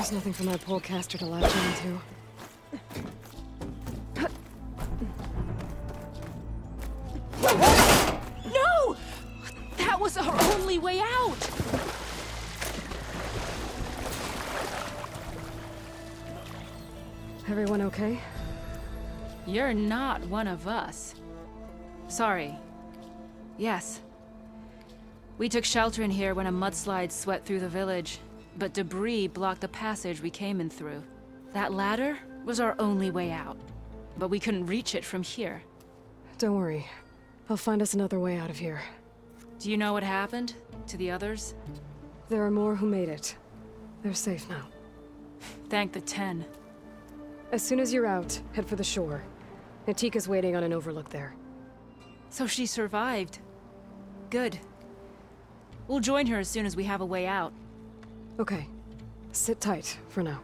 There's nothing for my polecaster to latch onto. No! That was our only way out! Everyone okay? You're not one of us. Sorry. Yes. We took shelter in here when a mudslide swept through the village, but debris blocked the passage we came in through. That ladder was our only way out, but we couldn't reach it from here. Don't worry. I'll find us another way out of here. Do you know what happened to the others? There are more who made it. They're safe now. Thank the 10. As soon as you're out, head for the shore. Natika's waiting on an overlook there. So she survived. Good. We'll join her as soon as we have a way out. Okay. Sit tight for now.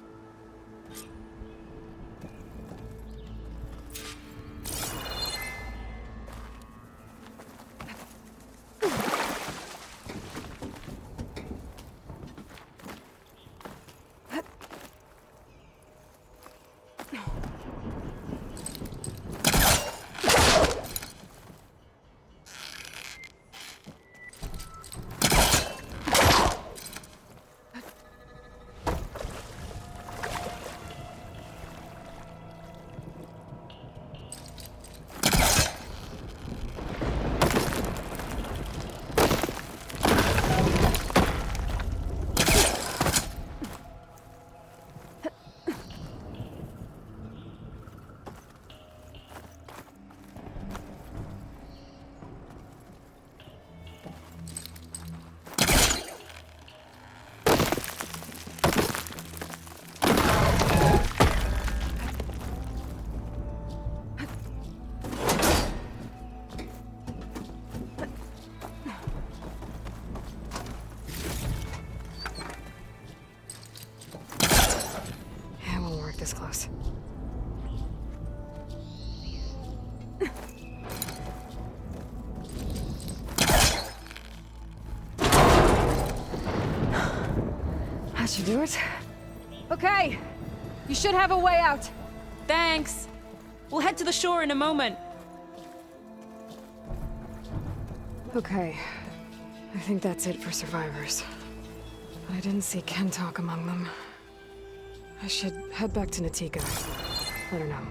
This close. That should do it. Okay, you should have a way out. Thanks. We'll head to the shore in a moment. Okay, I think that's it for survivors. But I didn't see Kentalk among them. I should head back to Natika. Let her know.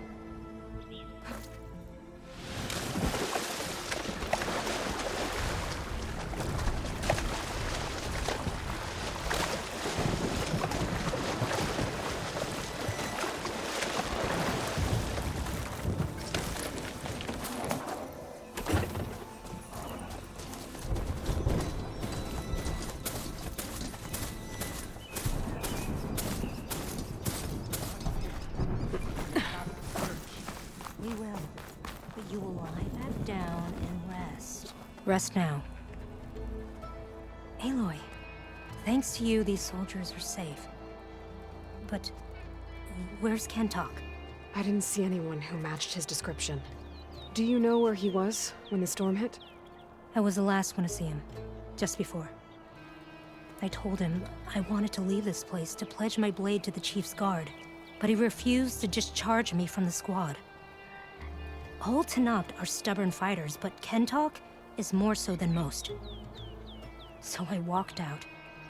Rest now. Aloy, thanks to you, these soldiers are safe. But where's Kentalk? I didn't see anyone who matched his description. Do you know where he was when the storm hit? I was the last one to see him, just before. I told him I wanted to leave this place to pledge my blade to the Chief's guard, but he refused to discharge me from the squad. All Tenakth are stubborn fighters, but Kentalk is more so than most. So I walked out.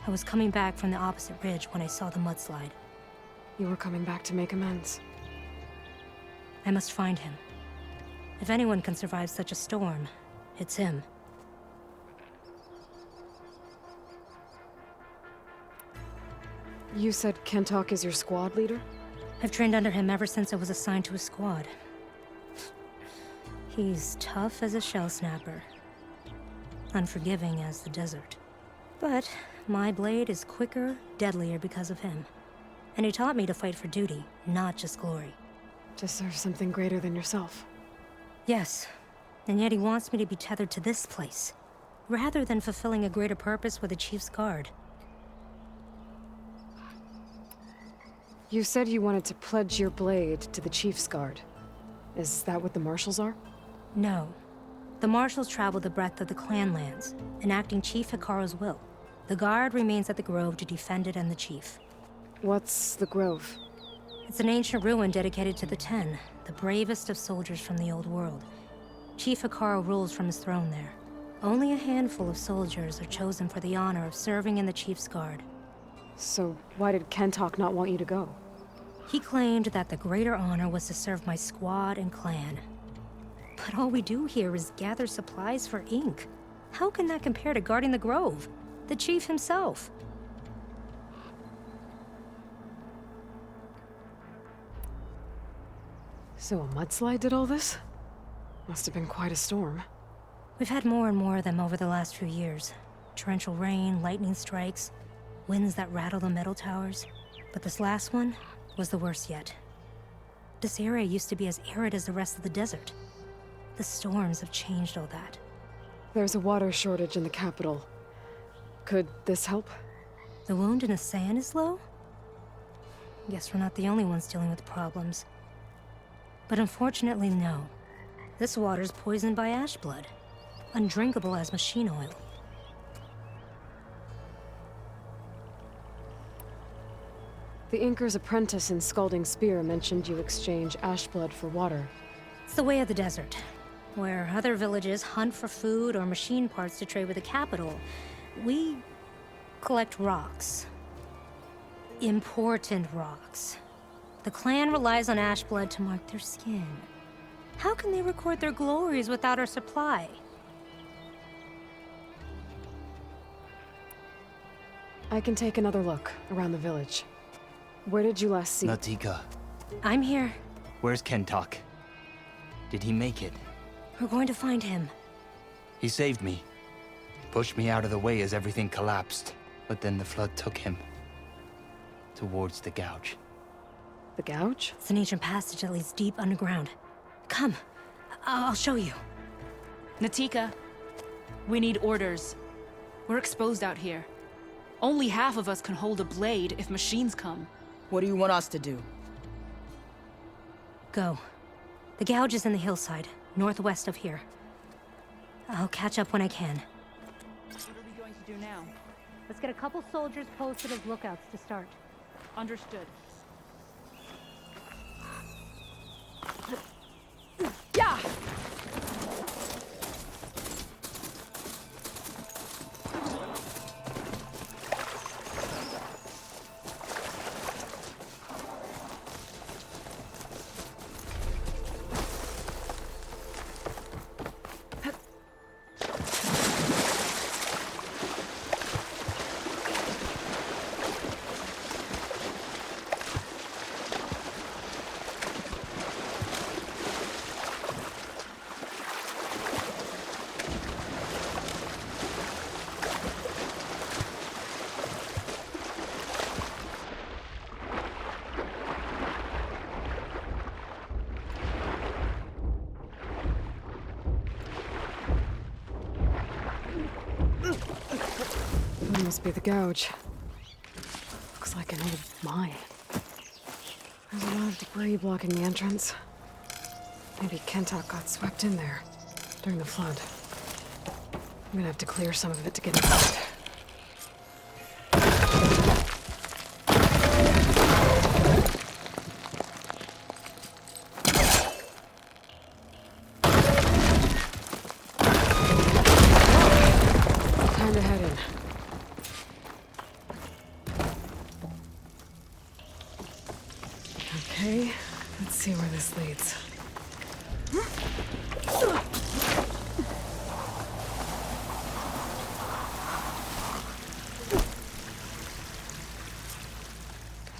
I was coming back from the opposite ridge when I saw the mudslide. You were coming back to make amends. I must find him. If anyone can survive such a storm, it's him. You said Kentalk is your squad leader? I've trained under him ever since I was assigned to a squad. He's tough as a shell snapper. Unforgiving as the desert. But my blade is quicker, deadlier because of him. And he taught me to fight for duty, not just glory. To serve something greater than yourself. Yes, and yet he wants me to be tethered to this place, rather than fulfilling a greater purpose with the Chief's guard. You said you wanted to pledge your blade to the Chief's guard. Is that what the Marshals are? No. The Marshals travel the breadth of the clan lands, enacting Chief Hekarro's will. The guard remains at the Grove to defend it and the Chief. What's the Grove? It's an ancient ruin dedicated to the Ten, the bravest of soldiers from the old world. Chief Hekarro rules from his throne there. Only a handful of soldiers are chosen for the honor of serving in the Chief's Guard. So why did Kentok not want you to go? He claimed that the greater honor was to serve my squad and clan. But all we do here is gather supplies for ink. How can that compare to guarding the Grove? The Chief himself. So a mudslide did all this? Must have been quite a storm. We've had more and more of them over the last few years. Torrential rain, lightning strikes, winds that rattle the metal towers. But this last one was the worst yet. This area used to be as arid as the rest of the desert. The storms have changed all that. There's a water shortage in the capital. Could this help? The wound in the sand is low? Guess we're not the only ones dealing with problems. But unfortunately, no. This water's poisoned by ash blood. Undrinkable as machine oil. The Inker's apprentice in Scalding Spear mentioned you exchange ash blood for water. It's the way of the desert, where other villages hunt for food or machine parts to trade with the capital. We collect rocks. Important rocks. The clan relies on ash blood to mark their skin. How can they record their glories without our supply? I can take another look around the village. Where did you last see? Natika, I'm here. where's Kentok? Did he make it? We're going to find him. He saved me. Pushed me out of the way as everything collapsed. But then the flood took him. Towards the gouge. The Gouge? It's an ancient passage that leads deep underground. Come, I'll show you. Natika, we need orders. We're exposed out here. Only half of us can hold a blade if machines come. What do you want us to do? Go. The gouge is in the hillside, northwest of here. I'll catch up when I can. What are we going to do now? Let's get a couple soldiers posted as lookouts to start. Understood. Yeah! That must be the Gouge. Looks like an old mine. There's a lot of debris blocking the entrance. Maybe Kentok got swept in there during the flood. I'm gonna have to clear some of it to get inside. Time to head in. Okay, let's see where this leads.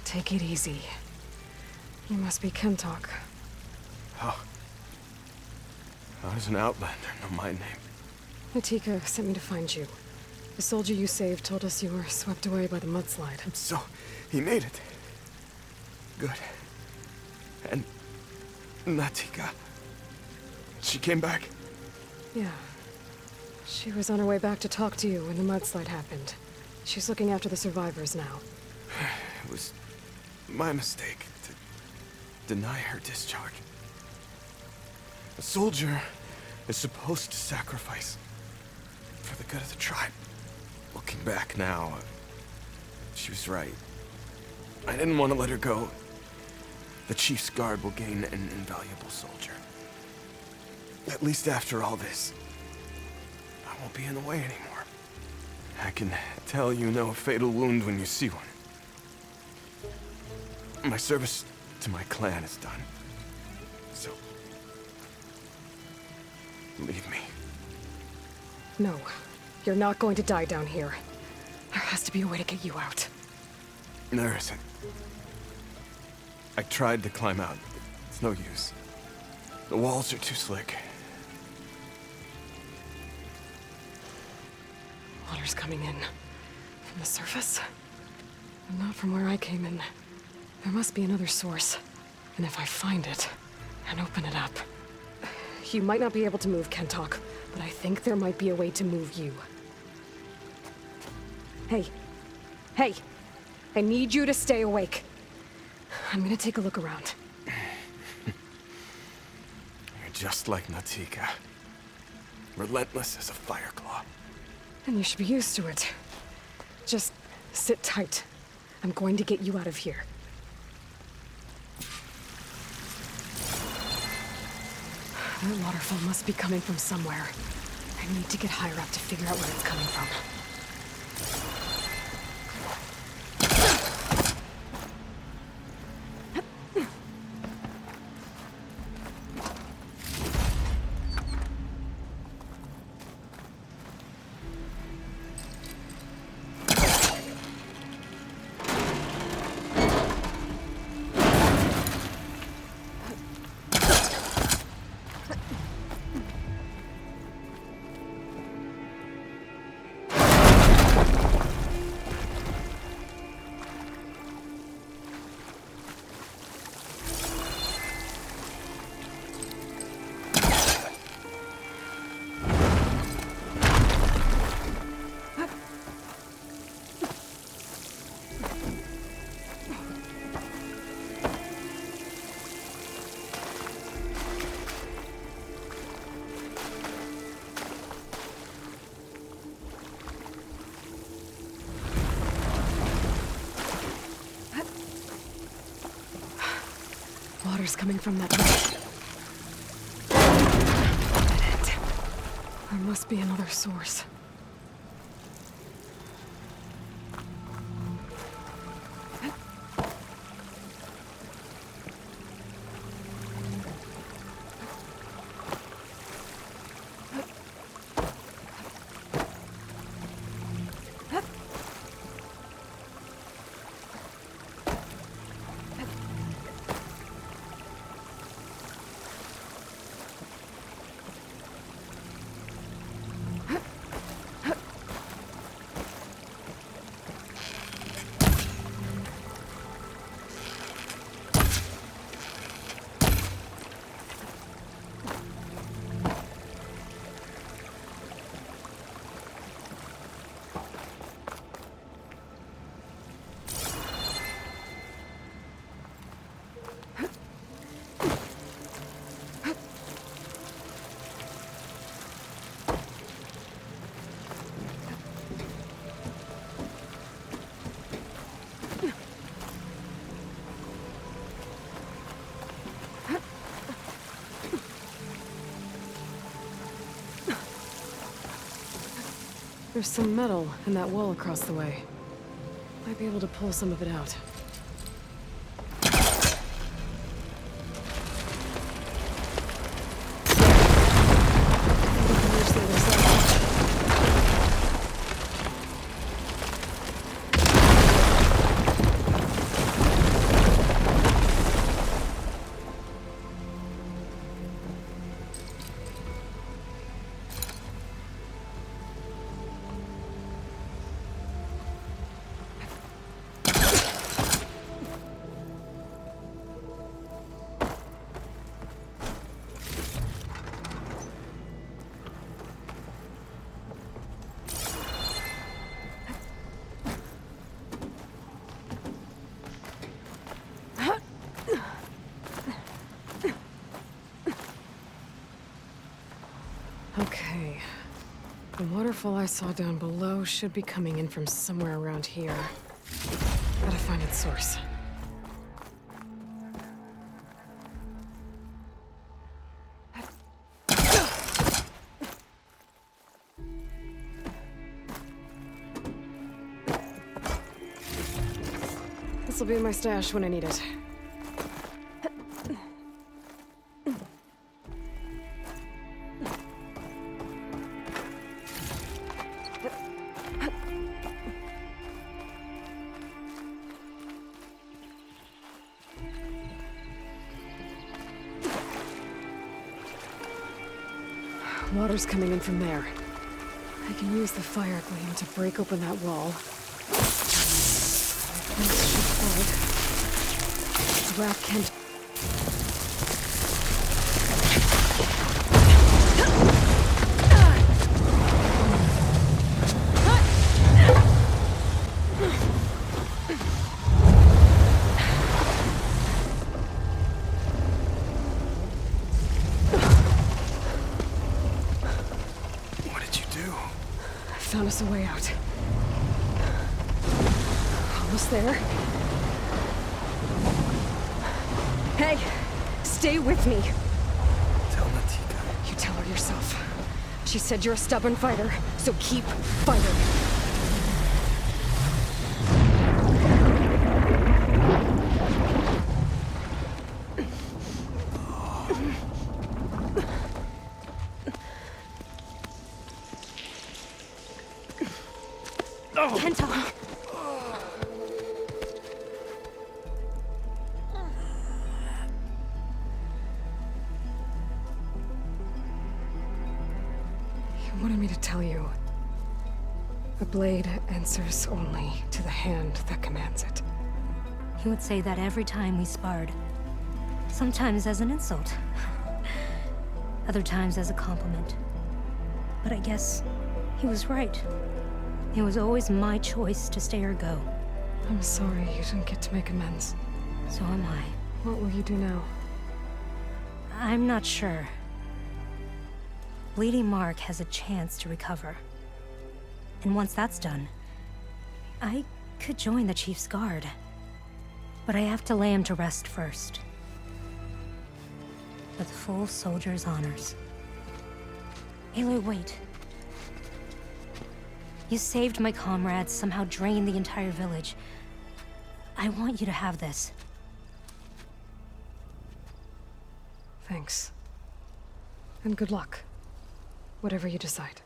Take it easy. You must be Kentok. Oh. I was an outlander, no my name. Natika sent me to find you. The soldier you saved told us you were swept away by the mudslide. So, he made it. Good. And Natika. She came back. Yeah. She was on her way back to talk to you when the mudslide happened. She's looking after the survivors now. It was my mistake to deny her discharge. A soldier is supposed to sacrifice for the good of the tribe. Looking back now, she was right. I didn't want to let her go. The Chief's Guard will gain an invaluable soldier. At least after all this, I won't be in the way anymore. I can tell you know a fatal wound when you see one. My service to my clan is done. So, leave me. No, you're not going to die down here. There has to be a way to get you out. There isn't. I tried to climb out, but it's no use. The walls are too slick. Water's coming in. From the surface? And not from where I came in. There must be another source. And if I find it, and open it up... You might not be able to move Kentok, but I think there might be a way to move you. Hey. Hey! I need you to stay awake. I'm gonna take a look around. You're just like Natika. Relentless as a fireclaw. And you should be used to it. Just sit tight. I'm going to get you out of here. That waterfall must be coming from somewhere. I need to get higher up to figure out where it's coming from. Water's coming from that way. There must be another source. There's some metal in that wall across the way. Might be able to pull some of it out. Reach the other side. Okay. The waterfall I saw down below should be coming in from somewhere around here. Gotta find its source. This'll be in my stash when I need it. Water's coming in from there. I can use the fire gleam to break open that wall. This should work. Rat Kent. Found us a way out. Almost there. Hey! Stay with me! Tell Natika. You tell her yourself. She said you're a stubborn fighter, so keep fighting. Kentok! You wanted me to tell you. A blade answers only to the hand that commands it. He would say that every time we sparred. Sometimes as an insult. Other times as a compliment. But I guess he was right. It was always my choice to stay or go. I'm sorry you didn't get to make amends. So am I. What will you do now? I'm not sure. Bleeding Mark has a chance to recover. And once that's done, I could join the Chief's Guard. But I have to lay him to rest first. With full soldier's honors. Aloy, wait. You saved my comrades, somehow drained the entire village. I want you to have this. Thanks. And good luck. Whatever you decide.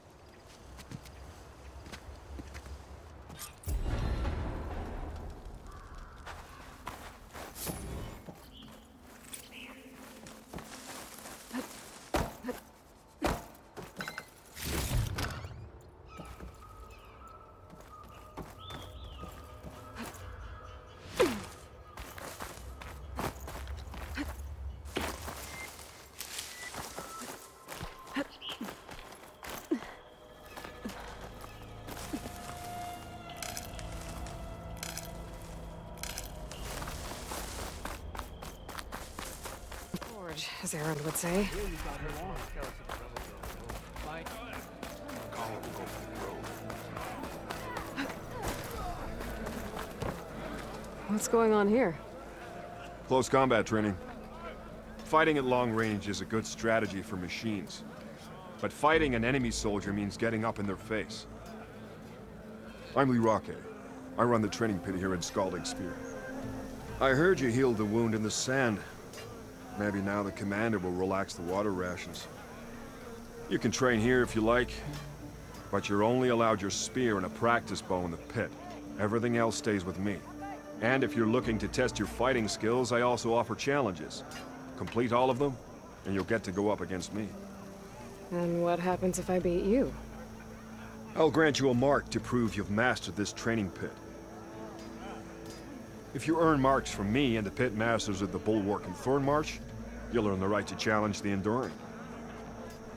As Aaron would say. What's going on here? Close combat training. Fighting at long range is a good strategy for machines. But fighting an enemy soldier means getting up in their face. I'm Lee Roque. I run the training pit here in Scalding Spear. I heard you healed the wound in the sand. Maybe now the commander will relax the water rations. You can train here if you like, but you're only allowed your spear and a practice bow in the pit. Everything else stays with me. And if you're looking to test your fighting skills, I also offer challenges. Complete all of them, and you'll get to go up against me. And what happens if I beat you? I'll grant you a mark to prove you've mastered this training pit. If you earn marks from me and the pit masters of the Bulwark and Thornmarsh, you'll earn the right to challenge the Enduring.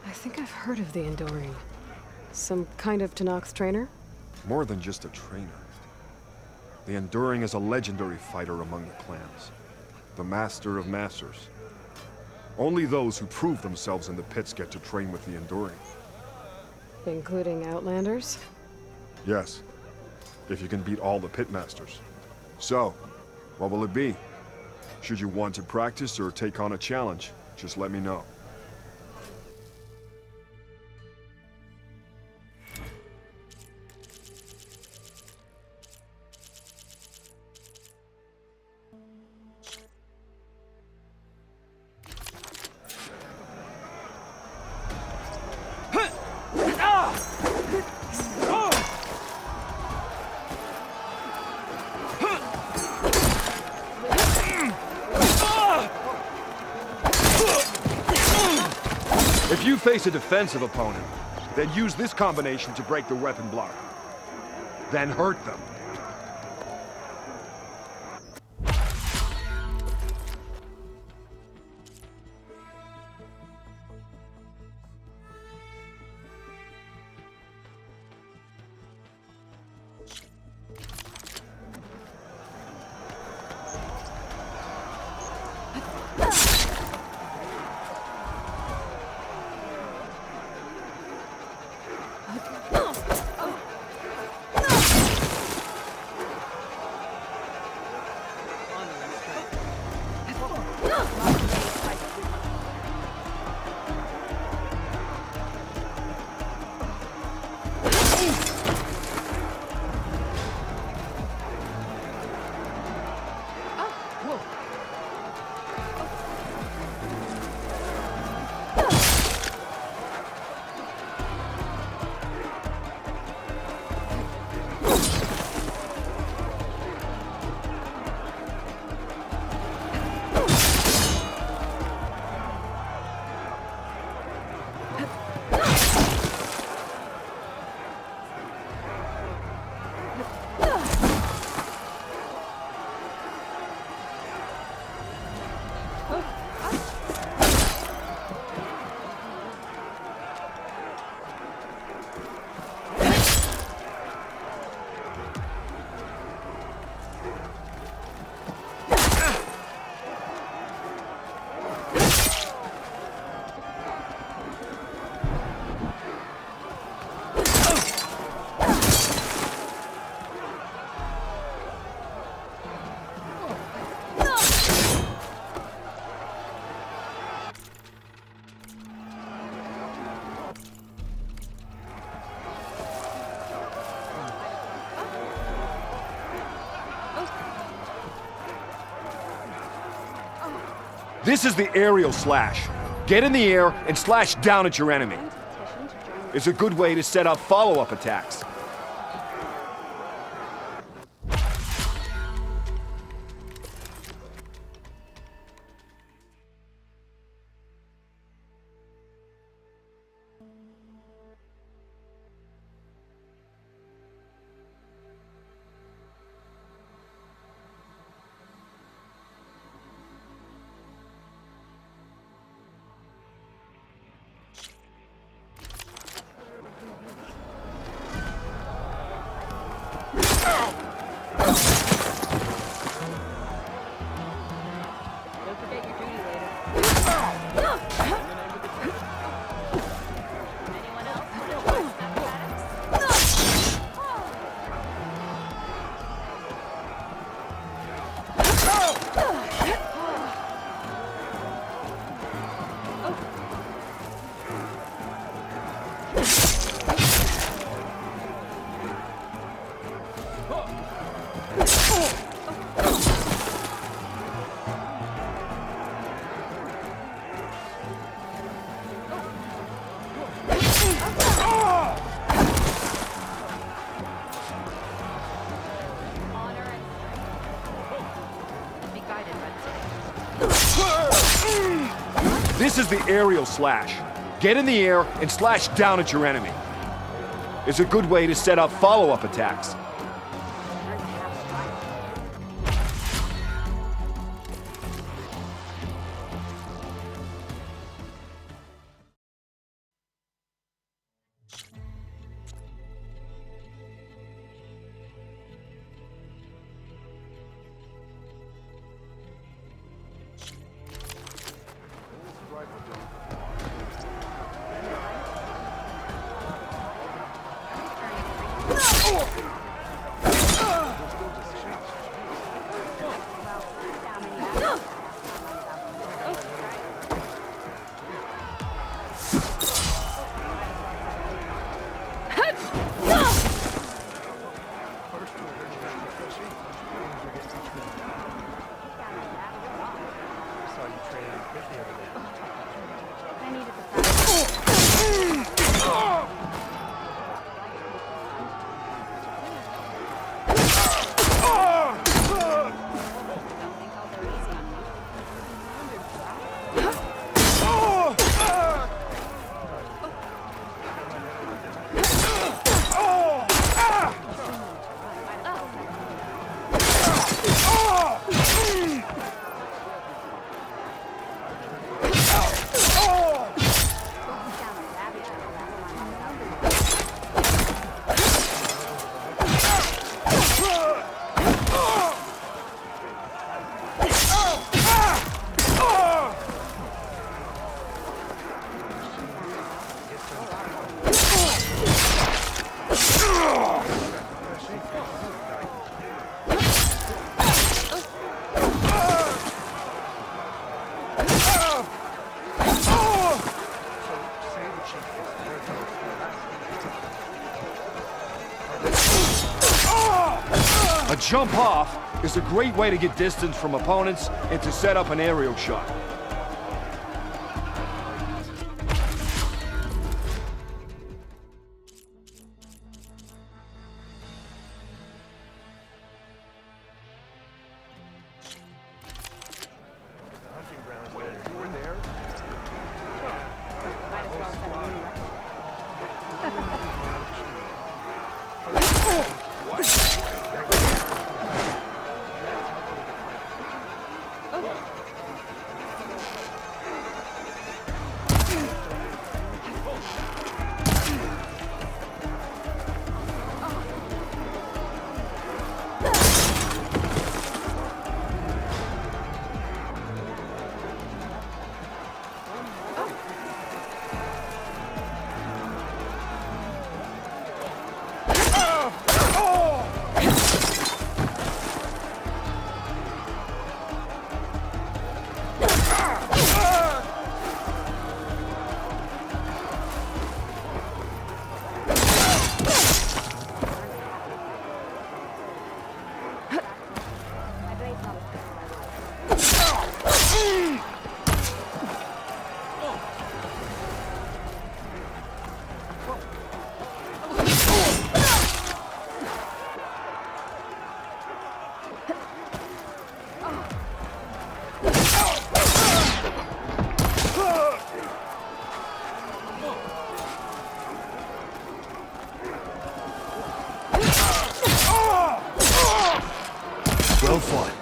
I think I've heard of the Enduring. Some kind of Tenakth trainer? More than just a trainer. The Enduring is a legendary fighter among the clans. The Master of Masters. Only those who prove themselves in the pits get to train with the Enduring. Including Outlanders? Yes. If you can beat all the pit masters. So, what will it be? Should you want to practice or take on a challenge, just let me know. face a defensive opponent, then use this combination to break the weapon block. Then hurt them. This is the aerial slash. Get in the air and slash down at your enemy. It's a good way to set up follow-up attacks. This is the aerial slash. Get in the air and slash down at your enemy. It's a good way to set up follow-up attacks. A jump off is a great way to get distance from opponents and to set up an aerial shot. Well fought.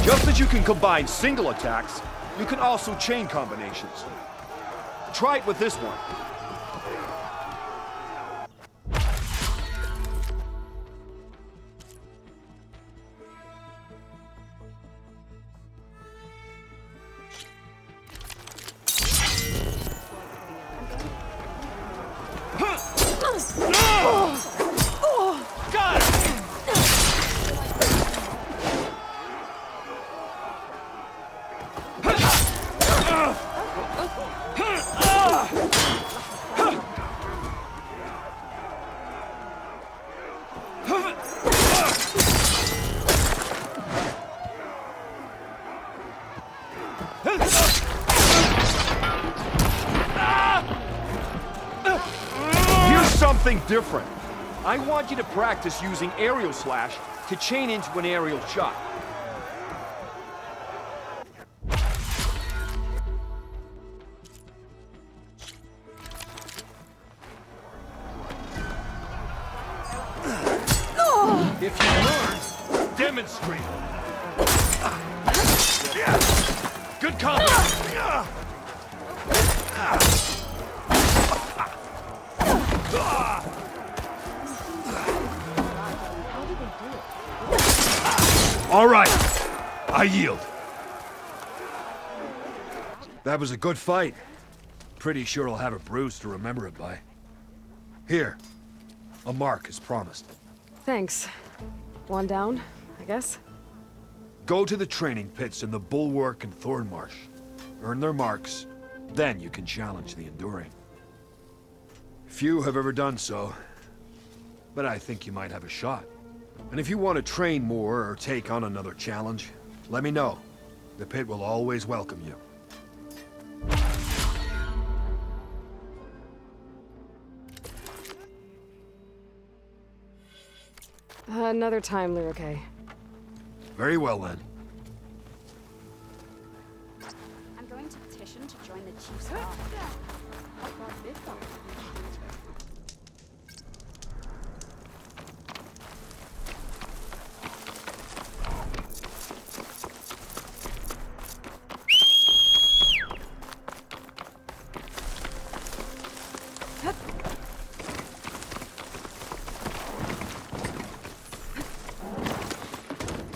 Just as you can combine single attacks, you can also chain combinations. Try it with this one. Got it! Here's something different. I want you to practice using aerial slash to chain into an aerial shot. If you learn, demonstrate. Good combo. All right, I yield. That was a good fight. Pretty sure I'll have a bruise to remember it by. Here, a mark as promised. Thanks. One down, I guess? Go to the training pits in the Bulwark and Thornmarsh. Earn their marks, then you can challenge the Enduring. Few have ever done so, but I think you might have a shot. And if you want to train more or take on another challenge, let me know. The pit will always welcome you. Another time, Lyricae. Very well then. I'm going to petition to join the Chief's Guard. How about this one?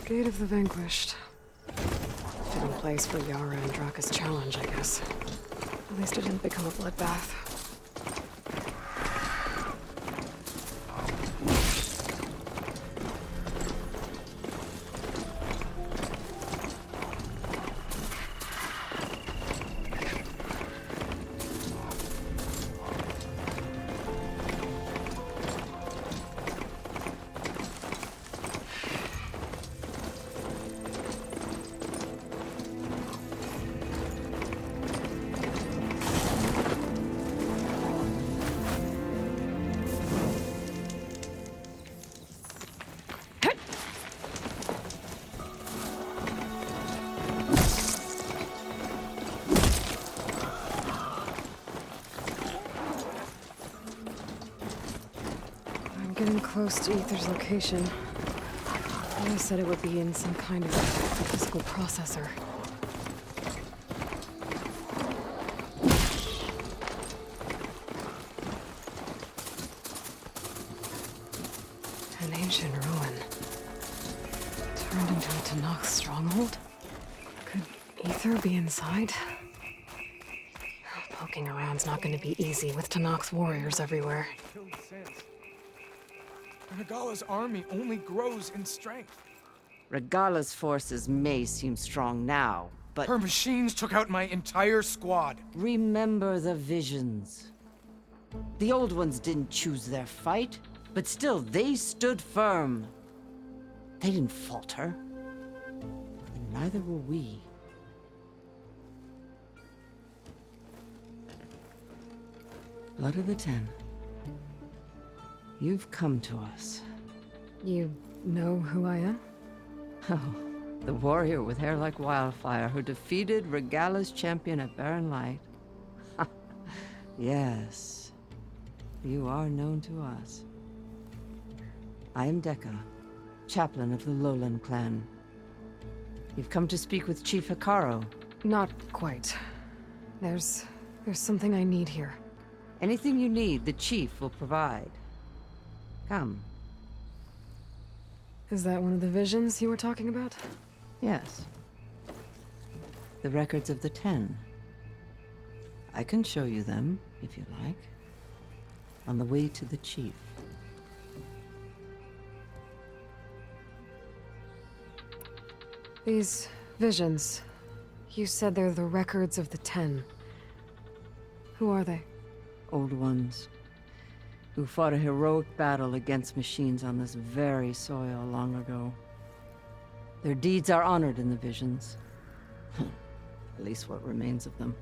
Gate of the Vanquished. Fitting place for Yara and Draka's challenge, I guess. At least it didn't become a bloodbath. Getting close to Aether's location. They said it would be in some kind of physical processor. An ancient ruin. Turned into a Tenakth stronghold? Could Aether be inside? Poking around's not going to be easy with Tenakth warriors everywhere. Regala's army only grows in strength. Regala's forces may seem strong now, but Her machines took out my entire squad. remember the visions. The old ones didn't choose their fight, but still they stood firm. They didn't falter. And neither will we. Blood of the Ten. You've come to us. You know who I am? Oh, the warrior with hair like wildfire who defeated Regala's champion at Barren Light. Yes, you are known to us. I am Dekka, chaplain of the Lowland clan. You've come to speak with Chief Hekarro. Not quite. There's something I need here. Anything you need, the chief will provide. Come. Is that one of the visions you were talking about? Yes. The records of the Ten. I can show you them, if you like. On the way to the chief. These visions. You said they're the records of the Ten. Who are they? Old ones. Who fought a heroic battle against machines on this very soil long ago. Their deeds are honored in the visions. At least what remains of them.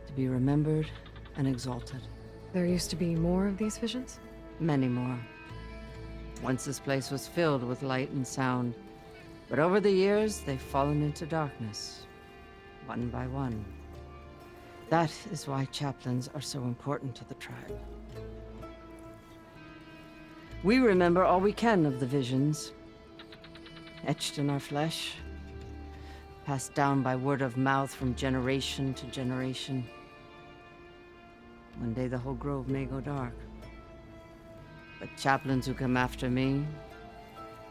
To be remembered and exalted. There used to be more of these visions? Many more. Once this place was filled with light and sound. But over the years, they've fallen into darkness. One by one. That is why chaplains are so important to the tribe. We remember all we can of the visions. Etched in our flesh. Passed down by word of mouth from generation to generation. One day the whole grove may go dark. But chaplains who come after me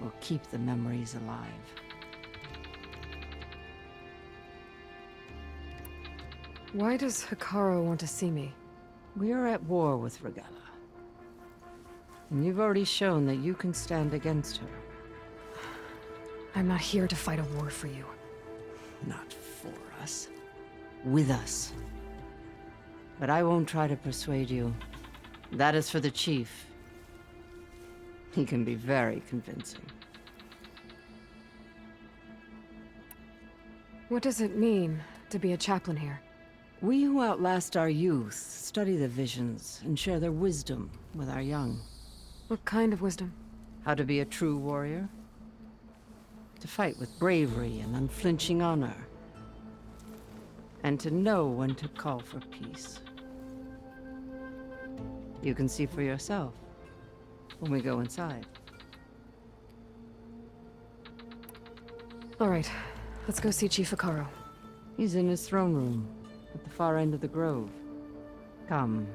will keep the memories alive. Why does Hekarro want to see me? We are at war with Regala. And you've already shown that you can stand against her. I'm not here to fight a war for you. Not for us. With us. But I won't try to persuade you. That is for the chief. He can be very convincing. What does it mean to be a chaplain here? We who outlast our youth study the visions and share their wisdom with our young. What kind of wisdom? How to be a true warrior. To fight with bravery and unflinching honor. And to know when to call for peace. You can see for yourself when we go inside. All right, let's go see Chief Akaro. He's in his throne room, at the far end of the grove. Come.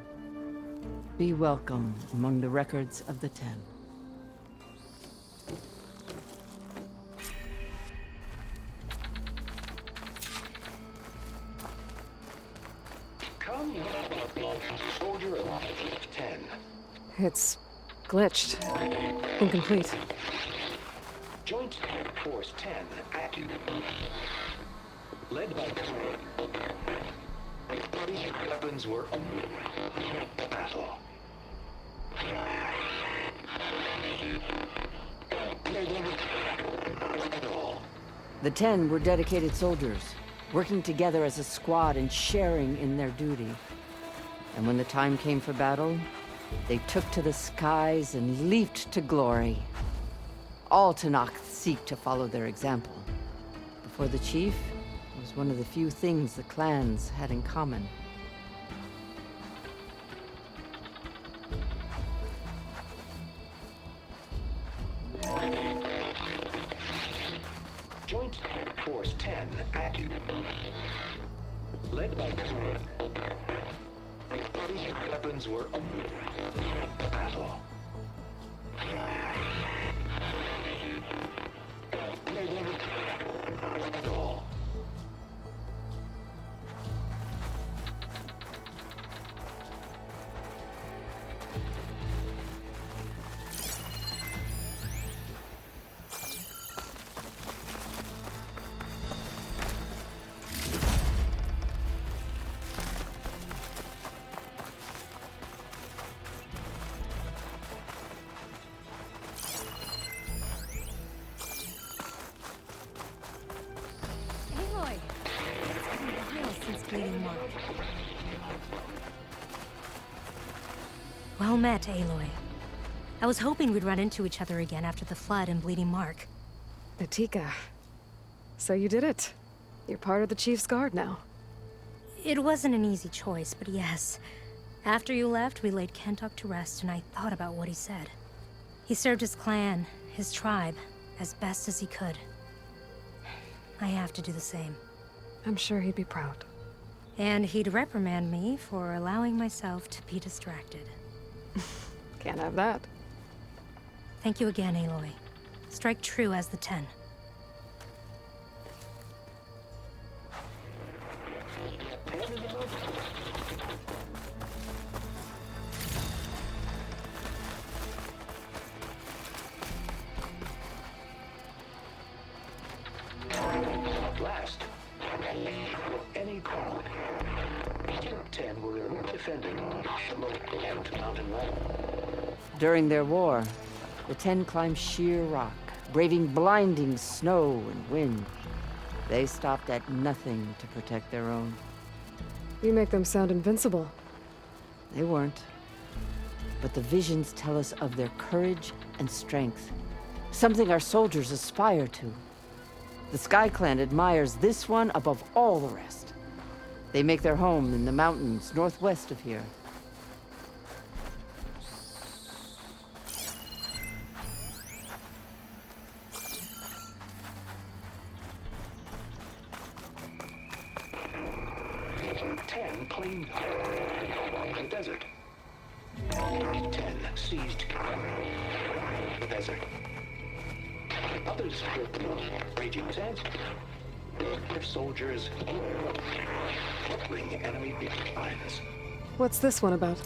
Be welcome among the records of the Ten. Come, soldier of 10. It's glitched. Incomplete. Joint Force 10 active. Led by weapons were battle. The Ten were dedicated soldiers, working together as a squad and sharing in their duty. And when the time came for battle, they took to the skies and leaped to glory. All Tenakth seek to follow their example. Before the chief, it was one of the few things the clans had in common. Joint Force 10 active. Led by weapons were battle. Aloy! It's been a while since Bleeding Mark. Well met, Aloy. I was hoping we'd run into each other again after the flood and Bleeding Mark. Natika. So you did it. You're part of the Chief's Guard now. It wasn't an easy choice, but yes. After you left, we laid Kentuck to rest, and I thought about what he said. He served his clan, his tribe, as best as he could. I have to do the same. I'm sure he'd be proud. And he'd reprimand me for allowing myself to be distracted. Can't have that. Thank you again, Aloy. Strike true as the Ten. Last, any call. 10 were defending the mountain line. During their war, the Ten climbed sheer rock, braving blinding snow and wind. They stopped at nothing to protect their own. You make them sound invincible. They weren't. But the visions tell us of their courage and strength, something our soldiers aspire to. The Sky Clan admires this one above all the rest. They make their home in the mountains northwest of here. Claimed the desert. 10 seized the desert. Others heard the raging sands. Their soldiers crippling enemy lines. What's this one about?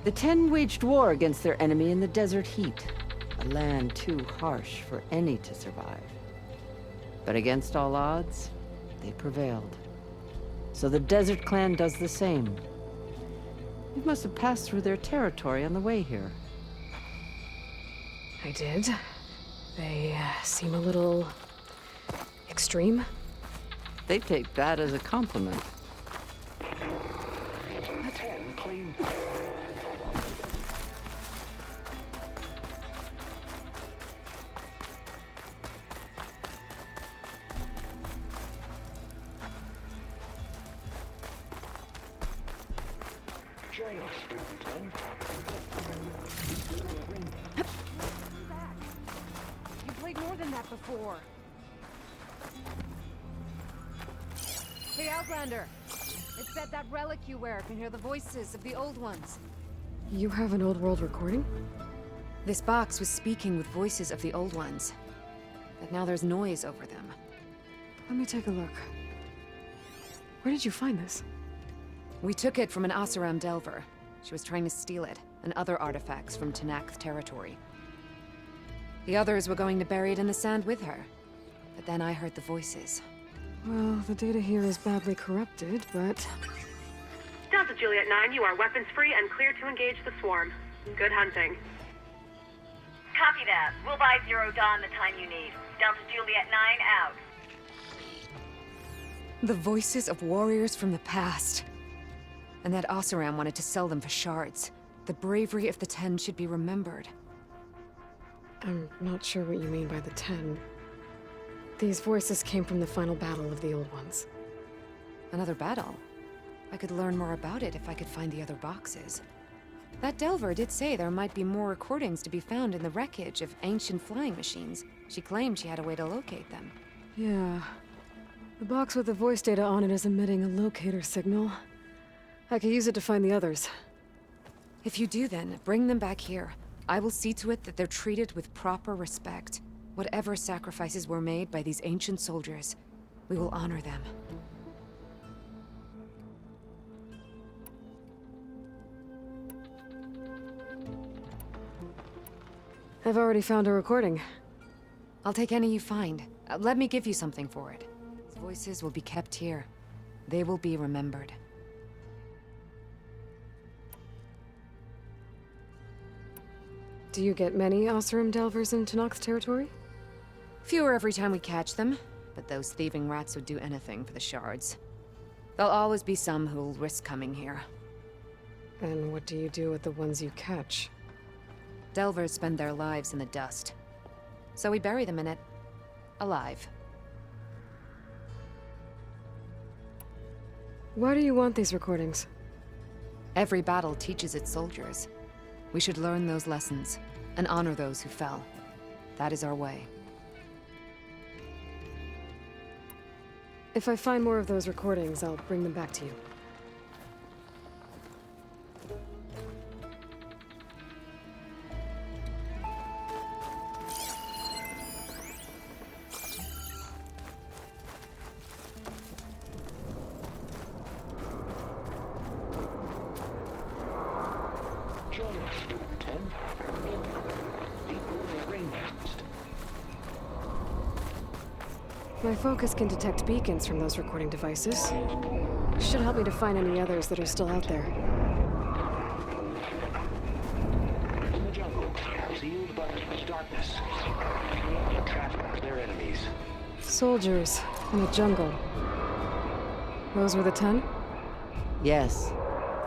The Ten waged war against their enemy in the desert heat, a land too harsh for any to survive. But against all odds, they prevailed. So the Desert Clan does the same. You must have passed through their territory on the way here. I did. They seem a little extreme. They take that as a compliment. You played more than that before. Hey, Outlander. It said that relic you wear can hear the voices of the old ones. You have an old world recording? This box was speaking with voices of the old ones. But now there's noise over them. Let me take a look. Where did you find this? We took it from an Oseram Delver. She was trying to steal it, and other artifacts from Tenakth territory. The others were going to bury it in the sand with her. But then I heard the voices. Well, the data here is badly corrupted, but... Delta Juliet 9, you are weapons-free and clear to engage the swarm. Good hunting. Copy that. We'll buy Zero Dawn the time you need. Delta Juliet 9 out. The voices of warriors from the past. And that Oseram wanted to sell them for shards. The bravery of the Ten should be remembered. I'm not sure what you mean by the Ten. These voices came from the final battle of the Old Ones. Another battle? I could learn more about it if I could find the other boxes. That Delver did say there might be more recordings to be found in the wreckage of ancient flying machines. She claimed she had a way to locate them. Yeah. The box with the voice data on it is emitting a locator signal. I could use it to find the others. If you do then, bring them back here. I will see to it that they're treated with proper respect. Whatever sacrifices were made by these ancient soldiers, we will honor them. I've already found a recording. I'll take any you find. Let me give you something for it. These voices will be kept here. They will be remembered. Do you get many Oseram Delvers in Tenakth territory? Fewer every time we catch them, but those thieving rats would do anything for the shards. There'll always be some who'll risk coming here. And what do you do with the ones you catch? Delvers spend their lives in the dust. So we bury them in it. Alive. Why do you want these recordings? Every battle teaches its soldiers. We should learn those lessons, and honor those who fell. That is our way. If I find more of those recordings, I'll bring them back to you. My focus can detect beacons from those recording devices. Should help me to find any others that are still out there. In the jungle, sealed but darkness. Traffic their enemies. Soldiers in a jungle. Those were the 10? Yes.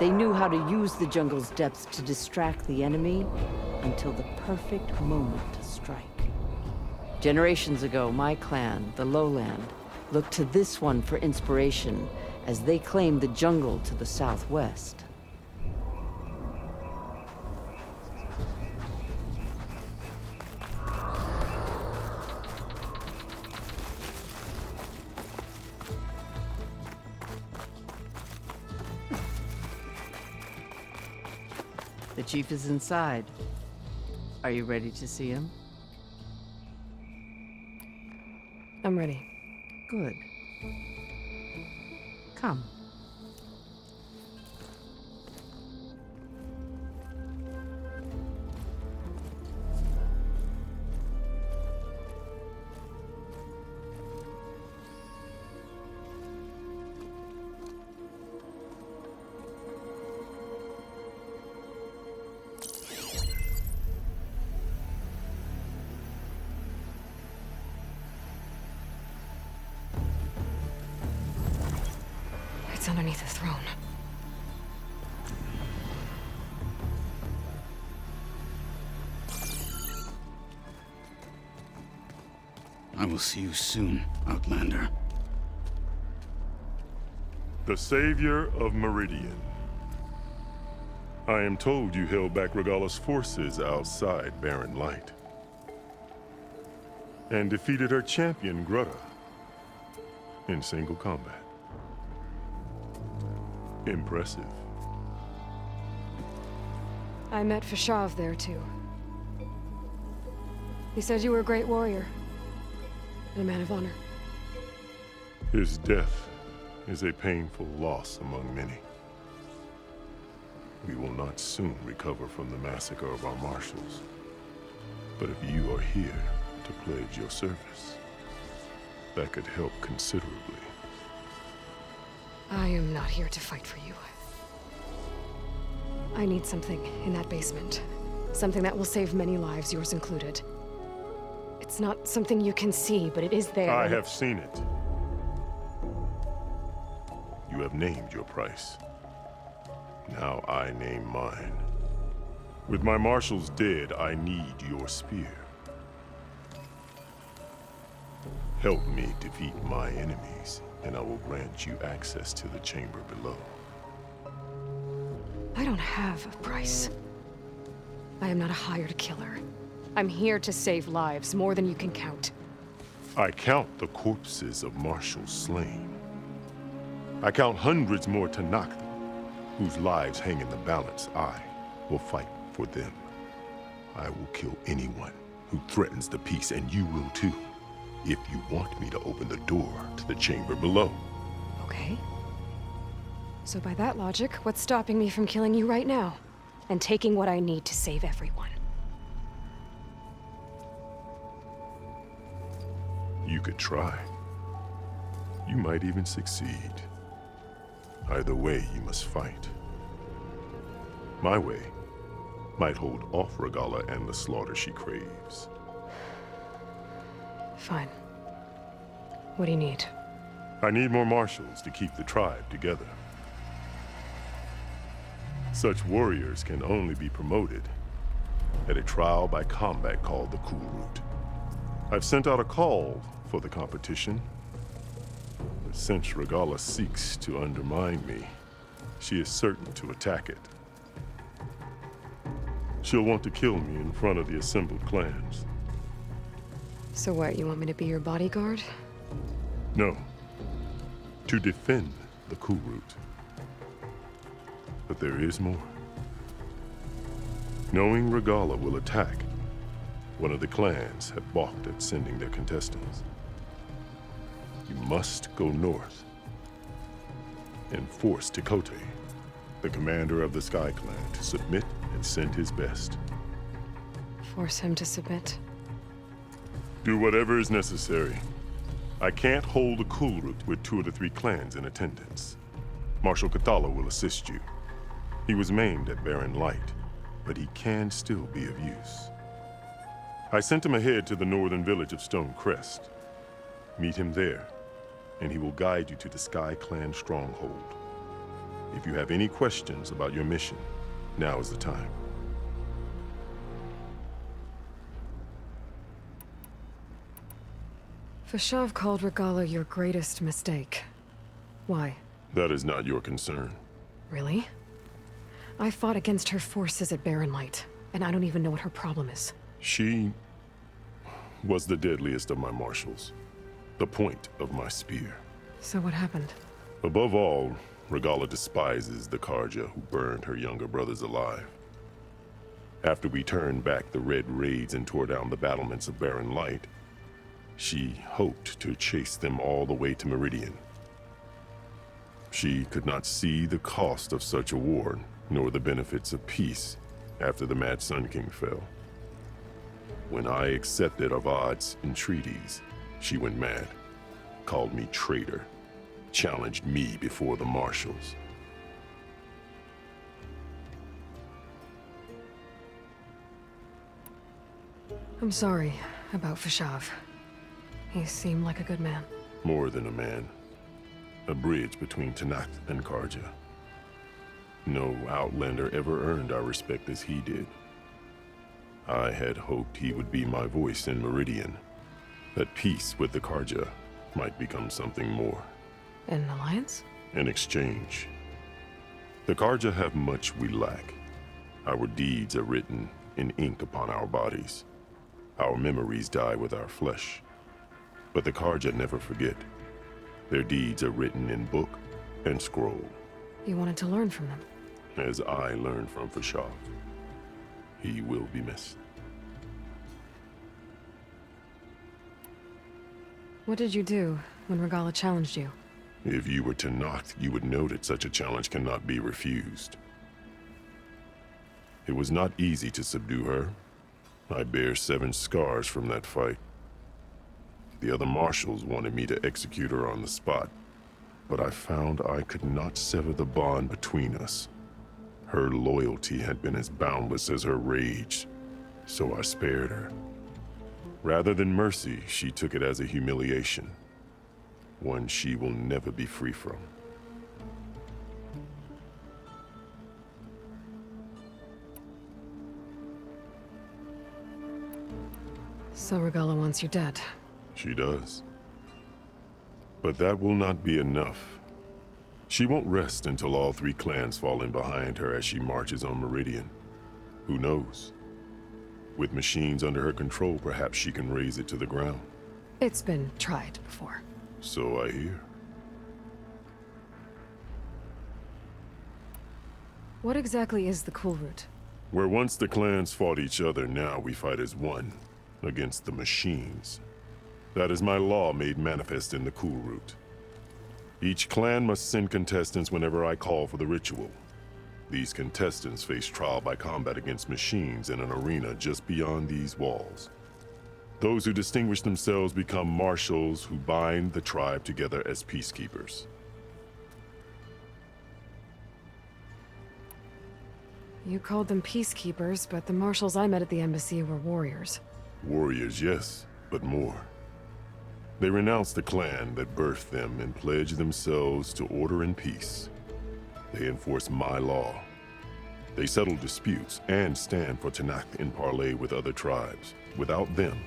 They knew how to use the jungle's depths to distract the enemy until the perfect moment to strike. Generations ago, my clan, the Lowland, looked to this one for inspiration as they claimed the jungle to the southwest. The chief is inside. Are you ready to see him? I'm ready. Good. Come. It's underneath the throne. I will see you soon, Outlander. The Savior of Meridian. I am told you held back Regalla's forces outside Barren Light. And defeated her champion, Grutta, in single combat. Impressive. I met Fashav there, too. He said you were a great warrior. And a man of honor. His death is a painful loss among many. We will not soon recover from the massacre of our marshals. But if you are here to pledge your service, that could help considerably. I am not here to fight for you. I need something in that basement. Something that will save many lives, yours included. It's not something you can see, but it is there. I have seen it. You have named your price. Now I name mine. With my marshals dead, I need your spear. Help me defeat my enemies, and I will grant you access to the chamber below. I don't have a price. I am not a hired killer. I'm here to save lives, more than you can count. I count the corpses of marshals slain. I count hundreds more Tenakth, whose lives hang in the balance. I will fight for them. I will kill anyone who threatens the peace, and you will too, if you want me to open the door to the chamber below. Okay. So by that logic, what's stopping me from killing you right now? And taking what I need to save everyone? You could try. You might even succeed. Either way, you must fight. My way might hold off Regalla and the slaughter she craves. Fine. What do you need? I need more marshals to keep the tribe together. Such warriors can only be promoted at a trial by combat called the Kulrut. I've sent out a call for the competition, but since Regalla seeks to undermine me, she is certain to attack it. She'll want to kill me in front of the assembled clans. So what, you want me to be your bodyguard? No. To defend the Kulrut. But there is more. Knowing Regalla will attack, one of the clans have balked at sending their contestants. You must go north and force Tekotteh, the commander of the Sky Clan, to submit and send his best. Force him to submit? Do whatever is necessary. I can't hold a Kulrut with 2 of the 3 clans in attendance. Marshal Kotallo will assist you. He was maimed at Barren Light, but he can still be of use. I sent him ahead to the northern village of Stone Crest. Meet him there, and he will guide you to the Sky Clan stronghold. If you have any questions about your mission, now is the time. Fashav called Regalla your greatest mistake. Why? That is not your concern. Really? I fought against her forces at Barren Light, and I don't even know what her problem is. She was the deadliest of my marshals, the point of my spear. So what happened? Above all, Regalla despises the Carja who burned her younger brothers alive. After we turned back the Red Raids and tore down the battlements of Barren Light, she hoped to chase them all the way to Meridian. She could not see the cost of such a war, nor the benefits of peace after the Mad Sun King fell. When I accepted Avad's entreaties, she went mad, called me traitor, challenged me before the marshals. I'm sorry about Fashav. He seemed like a good man. More than a man. A bridge between Tenakth and Carja. No Outlander ever earned our respect as he did. I had hoped he would be my voice in Meridian, that peace with the Carja might become something more. An alliance? An exchange. The Carja have much we lack, Our deeds are written in ink upon our bodies. Our memories die with our flesh. But the Carja never forget. Their deeds are written in book and scroll. You wanted to learn from them. As I learned from Fashav. He will be missed. What did you do when Regalla challenged you? If you were Tenakth, you would know that such a challenge cannot be refused. It was not easy to subdue her. I bear 7 scars from that fight. The other marshals wanted me to execute her on the spot, but I found I could not sever the bond between us. Her loyalty had been as boundless as her rage, so I spared her. Rather than mercy, she took it as a humiliation, one she will never be free from. So Regalla wants you dead. She does. But that will not be enough. She won't rest until all 3 clans fall in behind her as she marches on Meridian. Who knows? With machines under her control, perhaps she can raze it to the ground. It's been tried before. So I hear. What exactly is the Kulrut? Where once the clans fought each other, now we fight as one, against the machines. That is my law made manifest in the Kulrut. Each clan must send contestants whenever I call for the ritual. These contestants face trial by combat against machines in an arena just beyond these walls. Those who distinguish themselves become marshals who bind the tribe together as peacekeepers. You called them peacekeepers, but the marshals I met at the embassy were warriors. Warriors, yes, but more. They renounce the clan that birthed them and pledge themselves to order and peace. They enforce my law. They settle disputes and stand for Tenakth in parley with other tribes. Without them,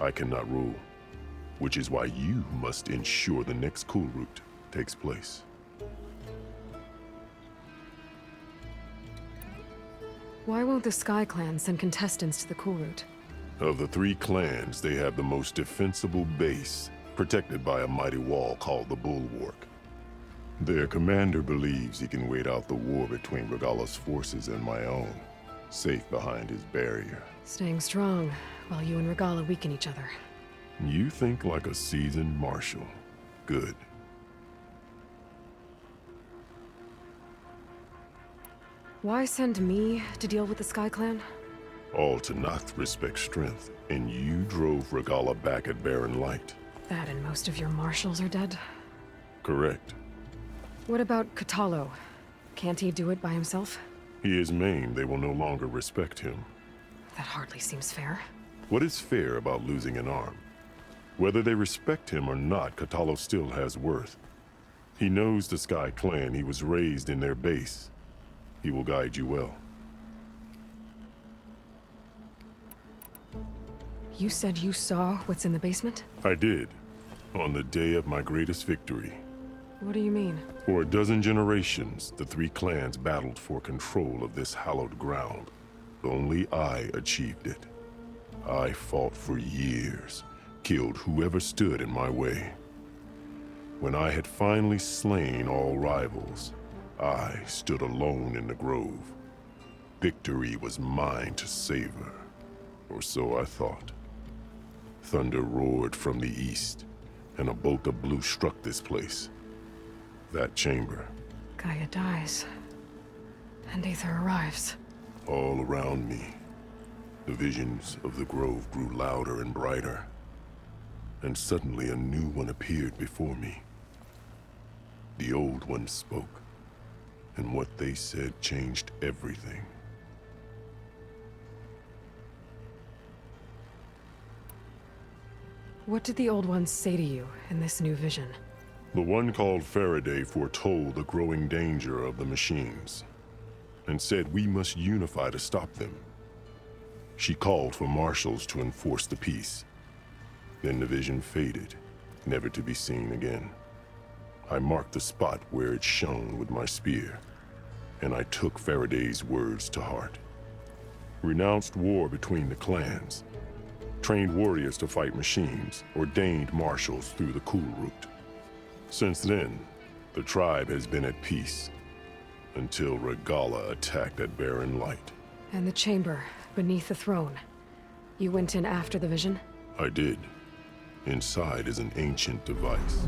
I cannot rule. Which is why you must ensure the next Kulrut takes place. Why won't the Sky Clan send contestants to the Kulrut? Of the 3 clans, they have the most defensible base, protected by a mighty wall called the Bulwark. Their commander believes he can wait out the war between Regalla's forces and my own, safe behind his barrier. Staying strong, while you and Regalla weaken each other. You think like a seasoned marshal. Good. Why send me to deal with the Sky Clan? All Tenakth respect strength, and you drove Regalla back at Barren Light. That and most of your marshals are dead? Correct. What about Kotallo? Can't he do it by himself? He is maimed. They will no longer respect him. That hardly seems fair. What is fair about losing an arm? Whether they respect him or not, Kotallo still has worth. He knows the Sky Clan. He was raised in their base. He will guide you well. You said you saw what's in the basement? I did. On the day of my greatest victory. What do you mean? For a dozen generations, the 3 clans battled for control of this hallowed ground. Only I achieved it. I fought for years, killed whoever stood in my way. When I had finally slain all rivals, I stood alone in the grove. Victory was mine to savor, or so I thought. Thunder roared from the east, and a bolt of blue struck this place. That chamber. Gaia dies, and Aether arrives. All around me, the visions of the grove grew louder and brighter, and suddenly a new one appeared before me. The old one spoke, and what they said changed everything. What did the old ones say to you in this new vision? The one called Faraday foretold the growing danger of the machines, and said we must unify to stop them. She called for marshals to enforce the peace. Then the vision faded, never to be seen again. I marked the spot where it shone with my spear. and I took Faraday's words to heart. Renounced war between the clans, trained warriors to fight machines, ordained marshals through the Kulrut. Since then, the tribe has been at peace, until Regalla attacked at Barren Light. And the chamber, beneath the throne. You went in after the vision? I did. Inside is an ancient device.